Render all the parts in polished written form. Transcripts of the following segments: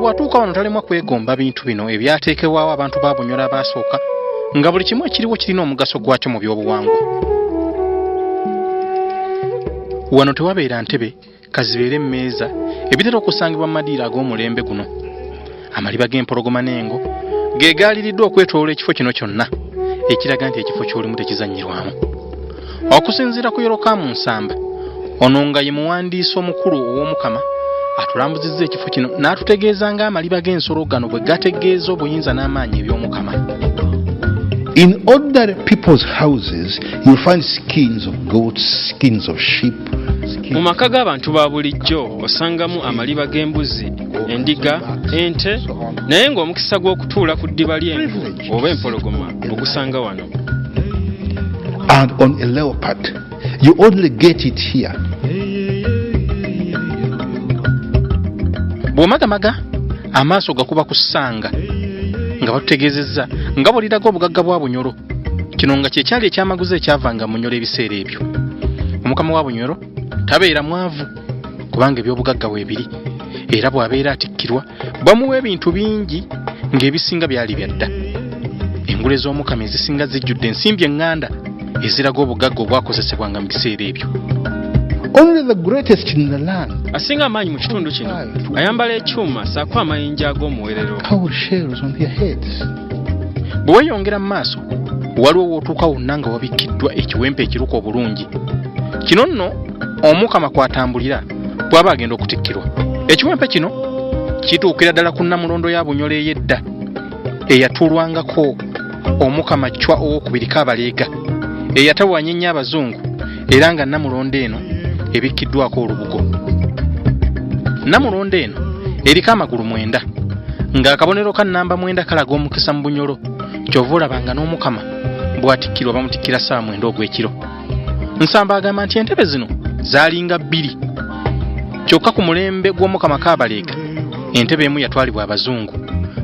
bw'atuuka wano talemwa kwegomba bintu bino ebyateekebwawo abantu ba Bunyoro abaasooka nga buli kimu ekiriwo kirina omugaso gwakyo mu by'obuwangwa. Wano tewabeera ntebe, kazibeere emmeeza ebitera okusangibwa mu madiira ag'omulembe guno. Amaliba g'empologoma n'engo ge gaaliriddwa okwetooloola ekifo kino kyonna, ekiraga nti ekifo ky'olimu tekizannyirwamu. Okusinziira ku Yorokamu Nsamba, ono nga ye muwandiisi omukulu ow'Omukama, atulambuzizza ekifo kino n'atutegeeza ng'amaliba g'ensolo gano bwe gategeeza obuyinza n'amaanyi eby'Omukama. In ordinary people's houses, you'll find skins of goats, skins of sheep. Mu maka g'abantu ba bulijjo osangamu amaliba g'embuzi, endiga, ente, naye ng'omukisa gw'okutuula ku ddiba ly'envu oba empologoma ogusanga wano. And on a leopard, you only get it here. Bw'omagamaga amaaso gakuba ku ssanga nga batutegeezezza nga bw'oliraga obugagga bwa Bunyoro. Kino nga kye kyali ekyamaguzi ekyavanga mu Bunyoro ebiseera ebyo. Omukama wa Bunyoro tabeera mwavu kubanga eby'obugagga weebiri, era bw'abeera atikkirwa bamuwa ebintu bingi ng'ebisinga byali byadda. Engule z'Omukama ezisinga zijjudde ensimbi eŋŋanda eziraga obugagga obwakozesebwanga mu biseera ebyo. Only the greatest in the land. Asinga amaanyi mu kitundu kino ayambala ekyuma saako amayinja ag'omuwerero. Cowl shells on their heads. Bwe weeyongera mu maaso waliwo w'otuuka wonna nga wabikkiddwa ekiwempe ekiruka obulungi. Kino nno Omukama kw'atambulira bw'aba agenda okutikkirwa. Ekiwempe kino kituukira ddala ku Nnamulondo ya Bunyoro ey'edda eyatuulwangako Omukama Chwa II Kaabaleega eyatawanya ennyo Abazungu, era nga Nnamulondo eno ebikkiddwako olubugo. Nnamulondo eno eriko amagulu 9 ng'akabonero ka nnamba 9 kalaga omukisa mu Bunyoro. Kyova olabanga n'Omukama bw'atikkirwa bamutikkira saa 9 ogw'ekiro. Nsamba agamba nti entebe zino zaalinga 2, kyokka ku mulembe gw'Omukama Kaabaleega entebe emu yatwalibwa Abazungu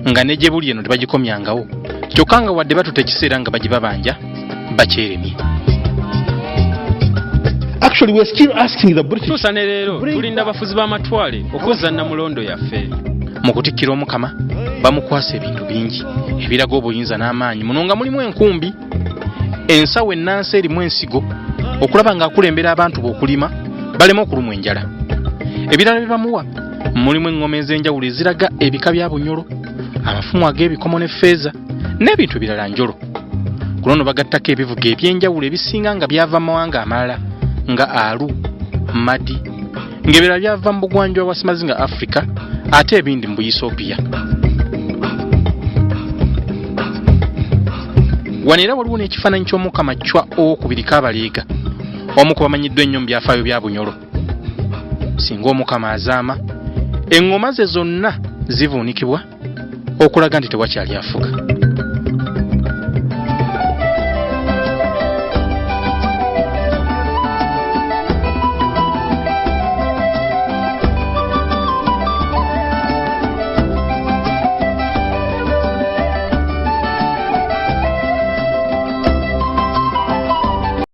nga ne gye buli eno tebagikomyangawo, kyokka nga wadde batuta ekiseera nga bagibabanja bakyeremye. Actually, we're still asking the British. Tuusa ne leero tulinda abafuzi b'amatwale okuzza Nnamulondo yaffe. Mu kutikkira Omukama bamukwasa ebintu bingi ebiraga obuyinza n'amaanyi, muno nga mulimu enkumbi, ensawo ennansi erimu ensigo, okulaba ng'akulembera abantu b'okulima balema okulumwa enjala. Ebirala bye bamuwa mulimu eŋŋoma ez'enjawulo eziraga ebika bya Bunyoro, amafumu ag'ebikomo ne ffeeza n'ebintu ebirala njolo. Ku luno bagattako ebivuga eby'enjawulo ebisinga nga byava mu mawanga amalala nga Alu, Madi, ng'ebirala byava mu bugwanjuba bwa Semazinga Africa ate ebindi mu Ethiopia. Wano era waliwo n'ekifaananyi ky'Omukama Chwa II Kaabaleega, omu ku bamanyiddwa ennyo mu byafaayo bya Bunyoro. Singa Omukama azaama, eŋŋoma ze zonna zivuunikibwa okulaga nti tewakyali afuga.